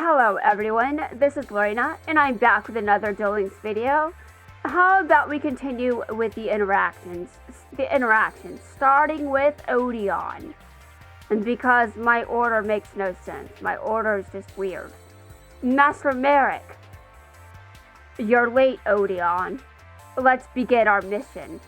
Hello everyone, this is Lorena, and I'm back with another Duel Links video. How about we continue with the interactions, starting with Odeon. And because my order makes no sense, my order is just weird. Master Marik, you're late, Odeon. Let's begin our mission.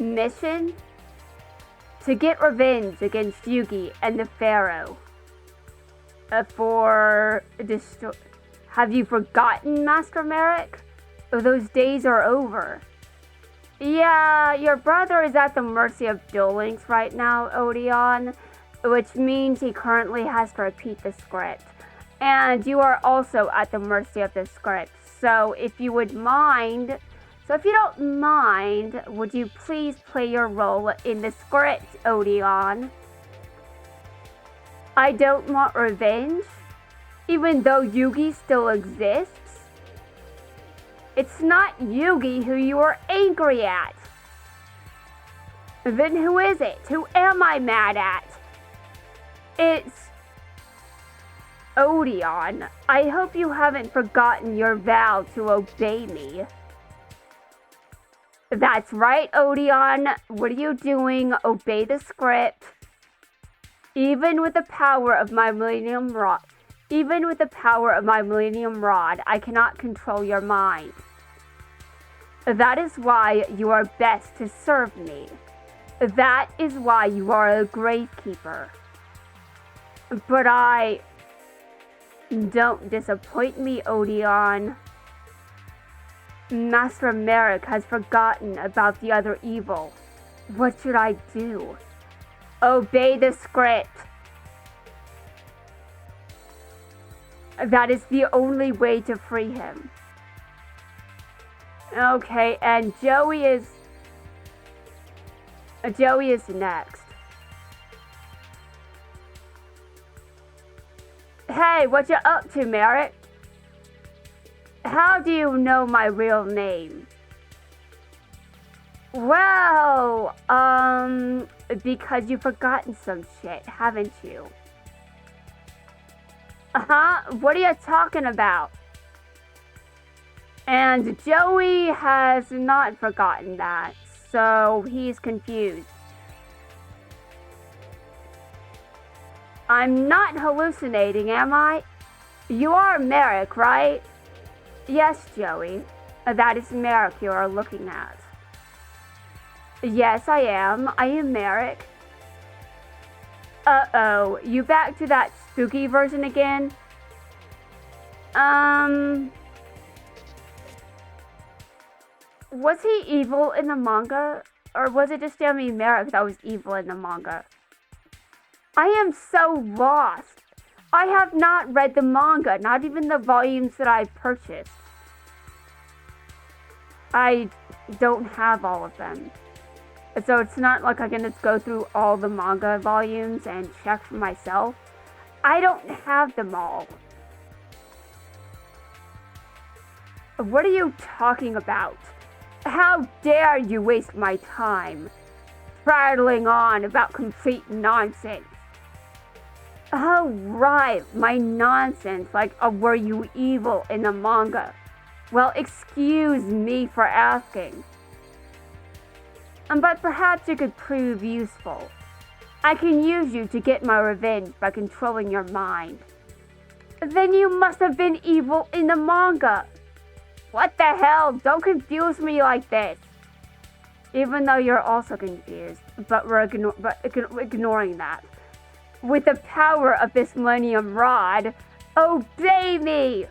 Mission? To get revenge against Yugi and the Pharaoh. Have you forgotten, Master Marik? Those days are over. Yeah, your brother is at the mercy of Duel Links right now, Odeon, which means he currently has to repeat the script. And you are also at the mercy of the script. So if you don't mind, would you please play your role in the script, Odeon? I don't want revenge, even though Yugi still exists. It's not Yugi who you are angry at. Then who is it? Who am I mad at? It's Odeon. I hope you haven't forgotten your vow to obey me. That's right, Odeon. What are you doing? Obey the script. Even with the power of my Millennium Rod, I cannot control your mind. That is why you are best to serve me. That is why you are a gravekeeper. But don't disappoint me, Odeon. Master Marik has forgotten about the other evil. What should I do? Obey the script. That is the only way to free him. Okay, and Joey is next. Hey, what you up to, Marik? How do you know my real name? Well, because you've forgotten some shit, haven't you? What are you talking about? And Joey has not forgotten that, so he's confused. I'm not hallucinating, am I? You are Marik, right? Yes, Joey. That is Marik you are looking at. Yes, I am. I am Marik. Uh-oh. You back to that spooky version again? Was he evil in the manga? Or was it just Yummy Marik that was evil in the manga? I am so lost. I have not read the manga, not even the volumes that I purchased. I don't have all of them. So it's not like I can just go through all the manga volumes and check for myself. I don't have them all. What are you talking about? How dare you waste my time prattling on about complete nonsense? Oh, right, my nonsense, like, were you evil in the manga? Well, excuse me for asking. But perhaps you could prove useful. I can use you to get my revenge by controlling your mind. Then you must have been evil in the manga. What the hell? Don't confuse me like this. Even though you're also confused, but we're ignoring that. With the power of this Millennium Rod, obey me!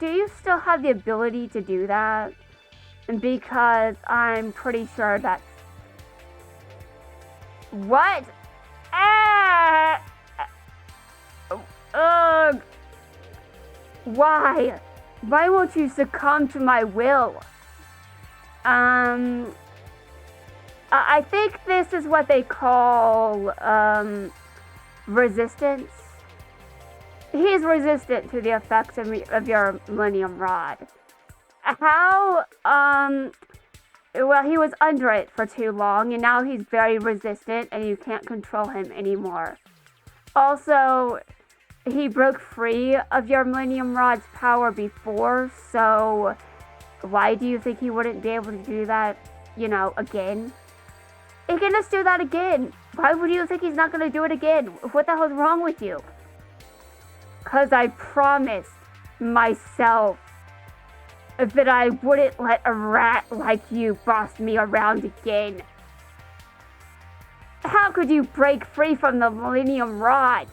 Do you still have the ability to do that? Because I'm pretty sure that's... What? Ah! Ugh! Why? Why won't you succumb to my will? I think this is what they call, resistance. He's resistant to the effects of your Millennium Rod. How, well, he was under it for too long, and now he's very resistant, and you can't control him anymore. Also, he broke free of your Millennium Rod's power before, so why do you think he wouldn't be able to do that, again? He can just do that again. Why would you think he's not going to do it again? What the hell's wrong with you? Because I promised myself that I wouldn't let a rat like you boss me around again. How could you break free from the Millennium Rod?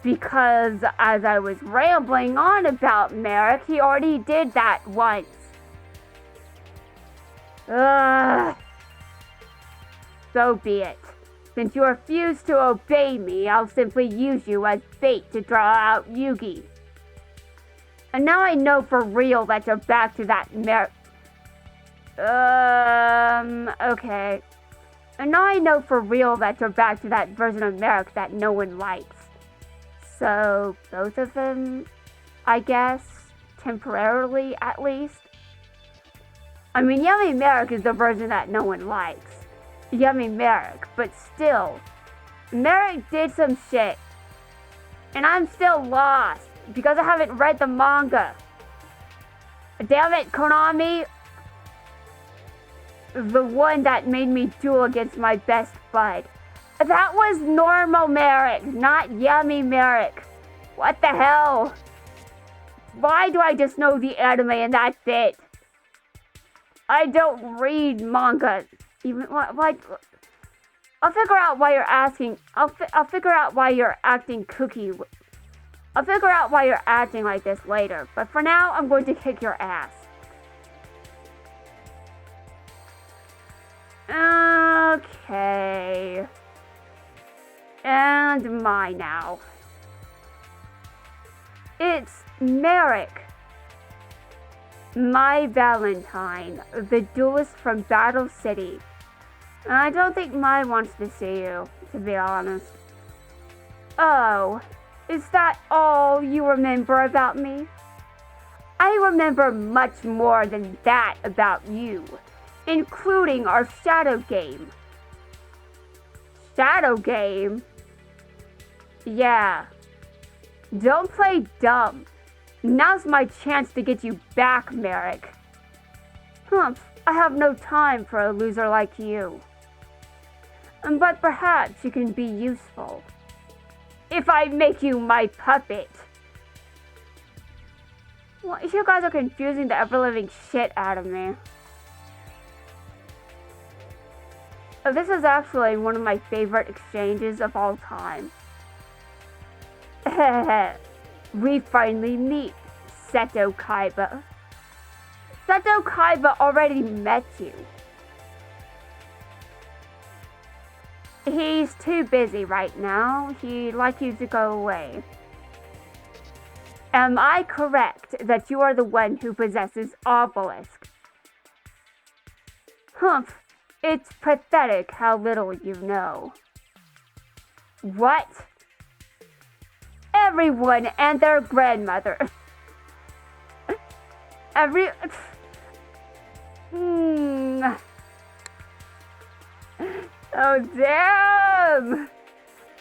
Because as I was rambling on about Marik, he already did that once. So be it. Since you refuse to obey me, I'll simply use you as bait to draw out Yugi. And now I know for real that you're back to that okay. And now I know for real that you're back to that version of Marik that no one likes. So, both of them, I guess, temporarily at least. I mean, Yummy Marik is the version that no one likes. Yummy Marik, but still, Marik did some shit. And I'm still lost, because I haven't read the manga. Damn it, Konami! The one that made me duel against my best bud. That was normal Marik, not Yummy Marik. What the hell? Why do I just know the anime and that's it? I don't read manga. Even why? I'll figure out why you're asking. I'll figure out why you're acting cookie. I'll figure out why you're acting like this later. But for now, I'm going to kick your ass. Okay. And my now. It's Marik, my Valentine, the duelist from Battle City. I don't think Mai wants to see you, to be honest. Oh, is that all you remember about me? I remember much more than that about you, including our shadow game. Shadow game? Yeah. Don't play dumb. Now's my chance to get you back, Marik. Humph, I have no time for a loser like you. But perhaps you can be useful. If I make you my puppet. Well, you guys are confusing the ever-living shit out of me. This is actually one of my favorite exchanges of all time. We finally meet, Seto Kaiba. Seto Kaiba already met you. He's too busy right now. He'd like you to go away. Am I correct that you are the one who possesses Obelisk? Humph, it's pathetic how little you know. What? Everyone and their grandmother. Oh, damn!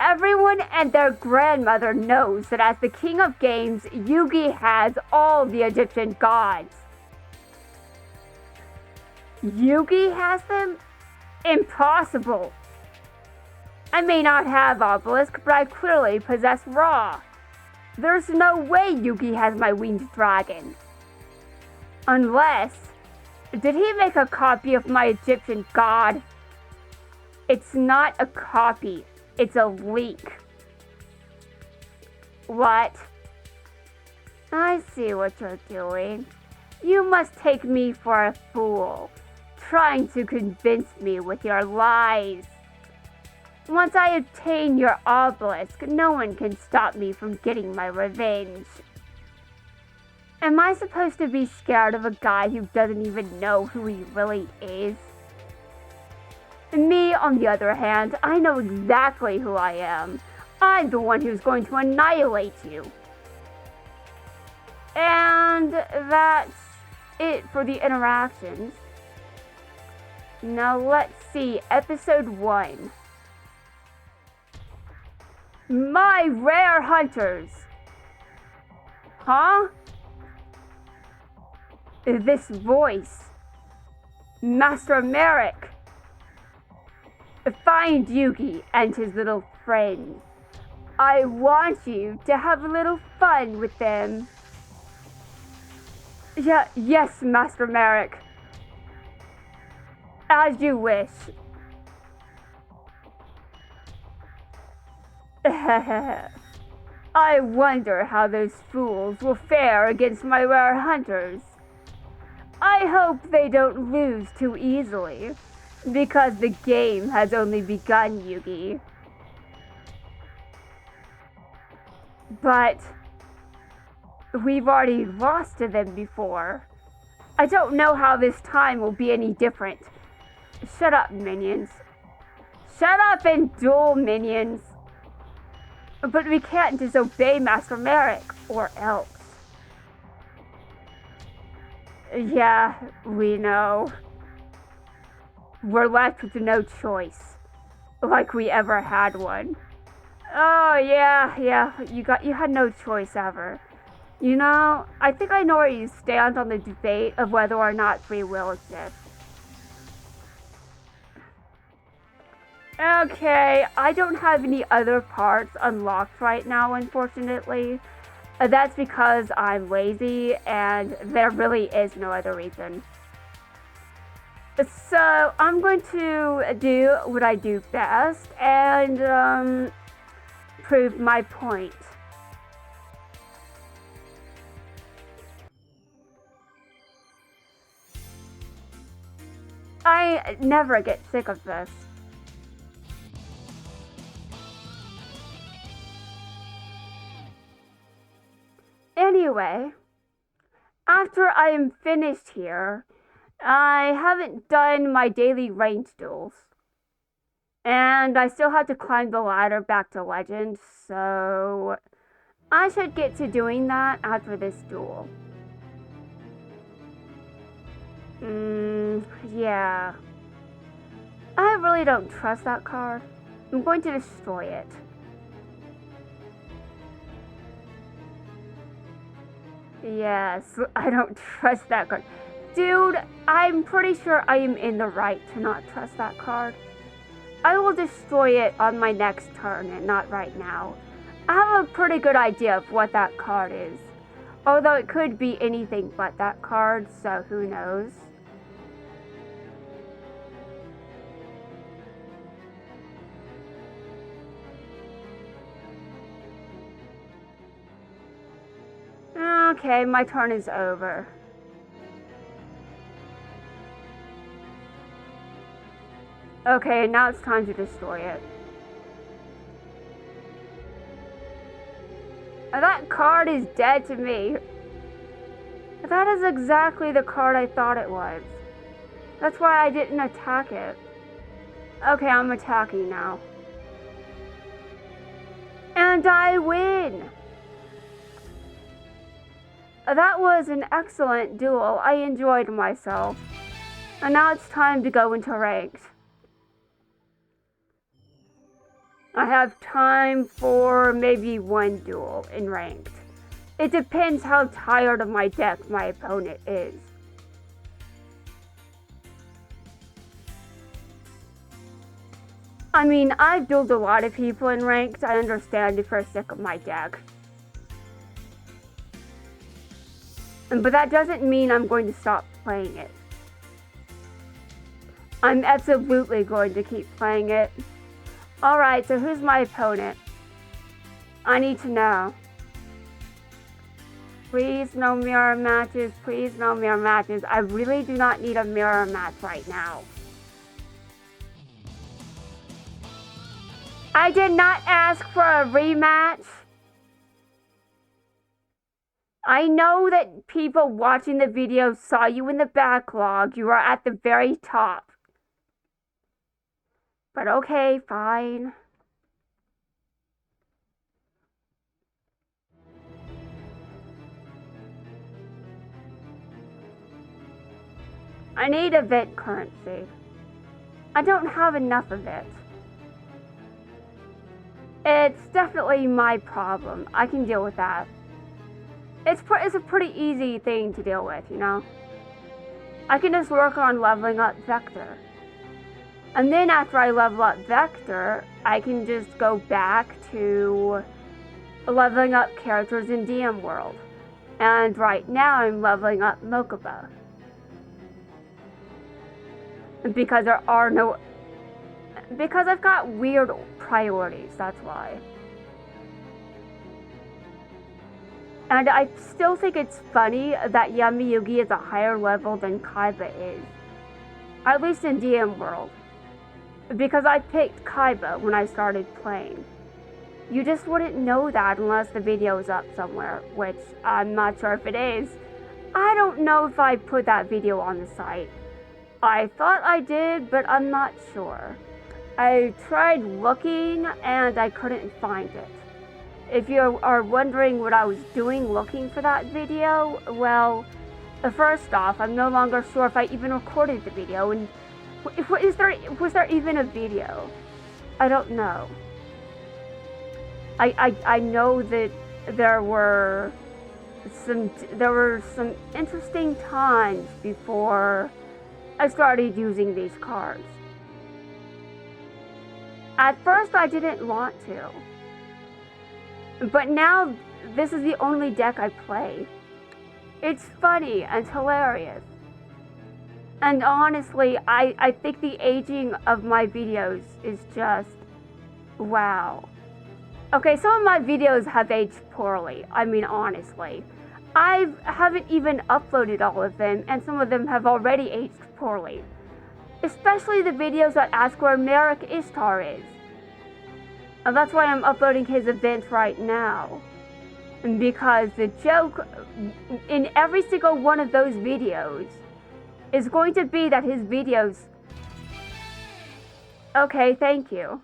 Everyone and their grandmother knows that as the king of games, Yugi has all the Egyptian gods. Yugi has them? Impossible. I may not have Obelisk, but I clearly possess Ra. There's no way Yugi has my winged dragon. Unless, did he make a copy of my Egyptian god? It's not a copy, it's a leak. What? I see what you're doing. You must take me for a fool, trying to convince me with your lies. Once I obtain your obelisk, no one can stop me from getting my revenge. Am I supposed to be scared of a guy who doesn't even know who he really is? Me, on the other hand, I know exactly who I am. I'm the one who's going to annihilate you. And that's it for the interactions. Now let's see, episode 1. My rare hunters! Huh? This voice. Master Marik. Find Yugi and his little friends. I want you to have a little fun with them. Yes, Master Marik. As you wish. I wonder how those fools will fare against my rare hunters. I hope they don't lose too easily, because the game has only begun, Yugi. But we've already lost to them before. I don't know how this time will be any different. Shut up, minions. Shut up and duel, minions. But we can't disobey Master Marik, or else. Yeah, we know. We're left with no choice. Like we ever had one. Oh, yeah, you had no choice ever. You know, I think I know where you stand on the debate of whether or not free will exists. Okay, I don't have any other parts unlocked right now, unfortunately. That's because I'm lazy and there really is no other reason. So I'm going to do what I do best and prove my point. I never get sick of this. Anyway, after I am finished here, I haven't done my daily ranked duels. And I still have to climb the ladder back to Legend, so I should get to doing that after this duel. Yeah. I really don't trust that card. I'm going to destroy it. Yes, I don't trust that card. Dude, I'm pretty sure I am in the right to not trust that card. I will destroy it on my next turn and not right now. I have a pretty good idea of what that card is. Although it could be anything but that card, so who knows. Okay, my turn is over. Okay, now it's time to destroy it. That card is dead to me. That is exactly the card I thought it was. That's why I didn't attack it. Okay, I'm attacking now. And I win! That was an excellent duel. I enjoyed myself. And now it's time to go into ranked. I have time for maybe one duel in ranked. It depends how tired of my deck my opponent is. I mean, I've dueled a lot of people in ranked. I understand if you're sick of my deck. But that doesn't mean I'm going to stop playing it. I'm absolutely going to keep playing it. Alright, so who's my opponent? I need to know. Please no mirror matches, please no mirror matches. I really do not need a mirror match right now. I did not ask for a rematch. I know that people watching the video saw you in the backlog. You are at the very top. But okay, fine. I need event currency. I don't have enough of it. It's definitely my problem. I can deal with that. It's a pretty easy thing to deal with, you know? I can just work on leveling up Vector. And then after I level up Vector, I can just go back to leveling up characters in DM World. And right now I'm leveling up Mokuba. Because there are no... Because I've got weird priorities, that's why. And I still think it's funny that Yami Yugi is a higher level than Kaiba is. At least in DM World. Because I picked Kaiba when I started playing. You just wouldn't know that unless the video is up somewhere, which I'm not sure if it is. I don't know if I put that video on the site. I thought I did, but I'm not sure. I tried looking and I couldn't find it. If you are wondering what I was doing looking for that video, well, first off, I'm no longer sure if I even recorded the video, and was there even a video? I don't know. I know that there were some interesting times before I started using these cards. At first I didn't want to, but now this is the only deck I play. It's funny and hilarious. And honestly, I think the aging of my videos is just wow. Okay, some of my videos have aged poorly. I mean, honestly. I haven't even uploaded all of them, and some of them have already aged poorly. Especially the videos that ask where Marik Ishtar is. And that's why I'm uploading his event right now. Because the joke in every single one of those videos is going to be that his videos... Okay, thank you.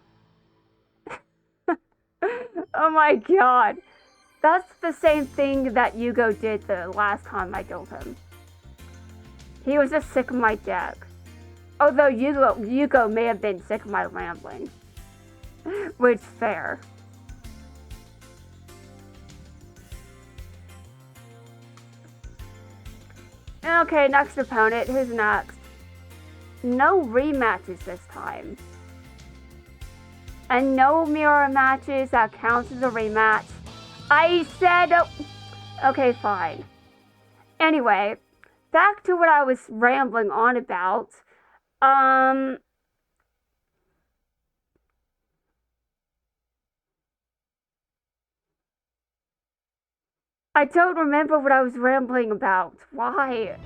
Oh my god. That's the same thing that Yugo did the last time I killed him. He was just sick of my deck. Although Yugo may have been sick of my rambling. Which, fair. Okay, next opponent. Who's next? No rematches this time. And no mirror matches that counts as a rematch. I said... Okay, fine. Anyway, back to what I was rambling on about. I don't remember what I was rambling about. Why?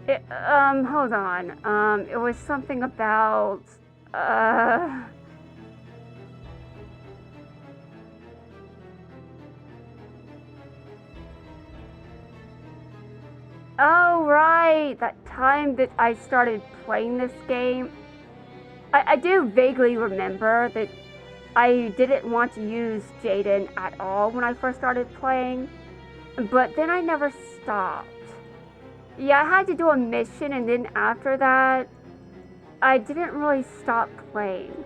Hold on. It was something about... Oh, right! That time that I started playing this game. I do vaguely remember that I didn't want to use Jaden at all when I first started playing. But then I never stopped. Yeah, I had to do a mission, and then after that, I didn't really stop playing.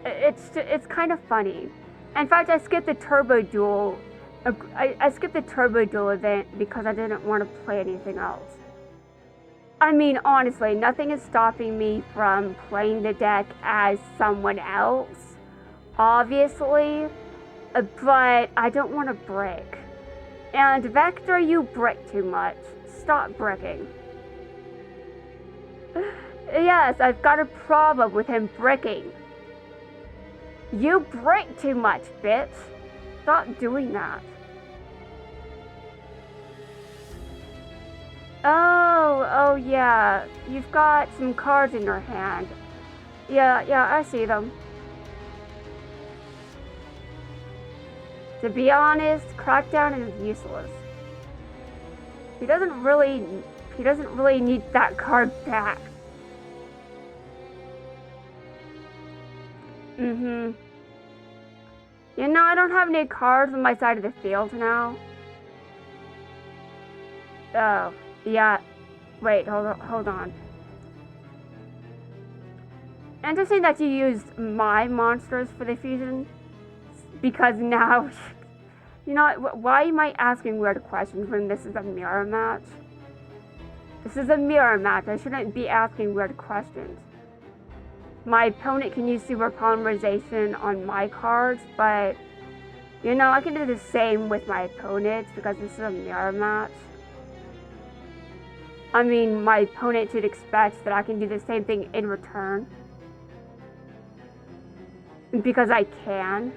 It's kind of funny. In fact, I skipped the Turbo Duel. I skipped the Turbo Duel event because I didn't want to play anything else. I mean, honestly, nothing is stopping me from playing the deck as someone else, obviously, but I don't want to brick. And Vector, you brick too much. Stop bricking. Yes, I've got a problem with him bricking. You brick too much, bitch. Stop doing that. Oh yeah. You've got some cards in your hand. Yeah, I see them. To be honest, Crackdown is useless. He doesn't really need that card back. You know, I don't have any cards on my side of the field now. Oh, yeah. Wait, hold on. Interesting that you used my monsters for the fusion, because now, you know, why am I asking weird questions when this is a mirror match? This is a mirror match. I shouldn't be asking weird questions. My opponent can use super polymerization on my cards, but, you know, I can do the same with my opponents because this is a mirror match. I mean, my opponent should expect that I can do the same thing in return. Because I can.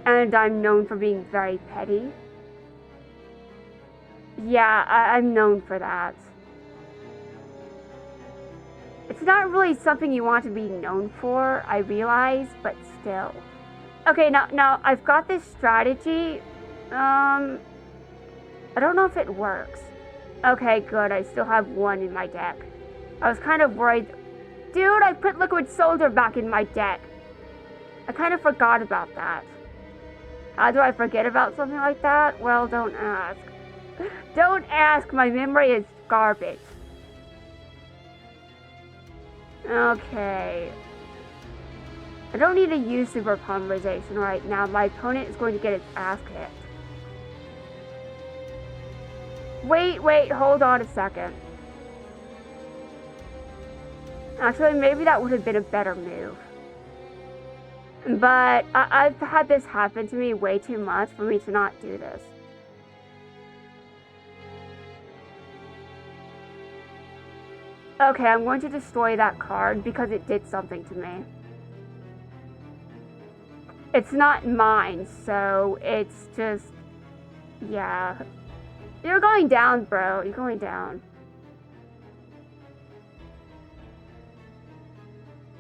And I'm known for being very petty. Yeah, I'm known for that. It's not really something you want to be known for, I realize, but still. Okay, now I've got this strategy. I don't know if it works. Okay, good. I still have one in my deck. I was kind of worried. Dude, I put Liquid Soldier back in my deck. I kind of forgot about that. How do I forget about something like that? Well, don't ask. Don't ask. My memory is garbage. Okay. I don't need to use super polymerization right now. My opponent is going to get his ass kicked. Wait, hold on a second. Actually, maybe that would have been a better move. But I've had this happen to me way too much for me to not do this. Okay, I'm going to destroy that card because it did something to me. It's not mine, so it's just... yeah. You're going down, bro. You're going down.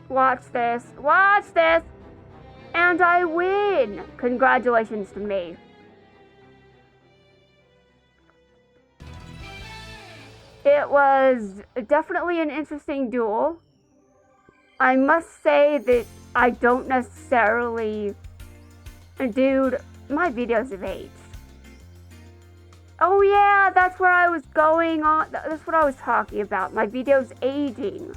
Watch this. Watch this! And I win! Congratulations to me. It was definitely an interesting duel. I must say that I don't necessarily... Dude, my videos have aged. Oh yeah, that's where I was going on. That's what I was talking about. My videos aging.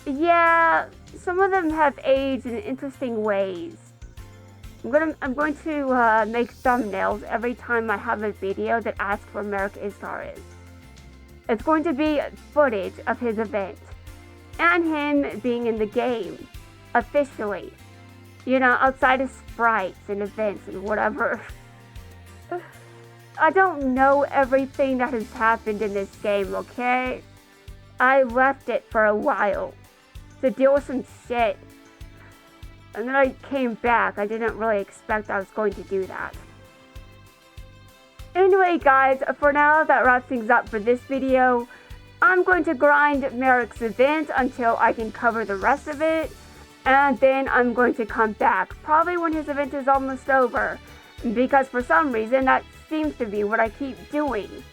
Yeah, some of them have aged in interesting ways. I'm going to make thumbnails every time I have a video that asks where Marik Ishtar is. It's going to be footage of his event and him being in the game officially. You know, outside of sprites and events and whatever. I don't know everything that has happened in this game, okay? I left it for a while to deal with some shit. And then I came back. I didn't really expect I was going to do that. Anyway, guys, for now, that wraps things up for this video. I'm going to grind Marik's event until I can cover the rest of it. And then I'm going to come back, probably when his event is almost over. Because for some reason, that seems to be what I keep doing.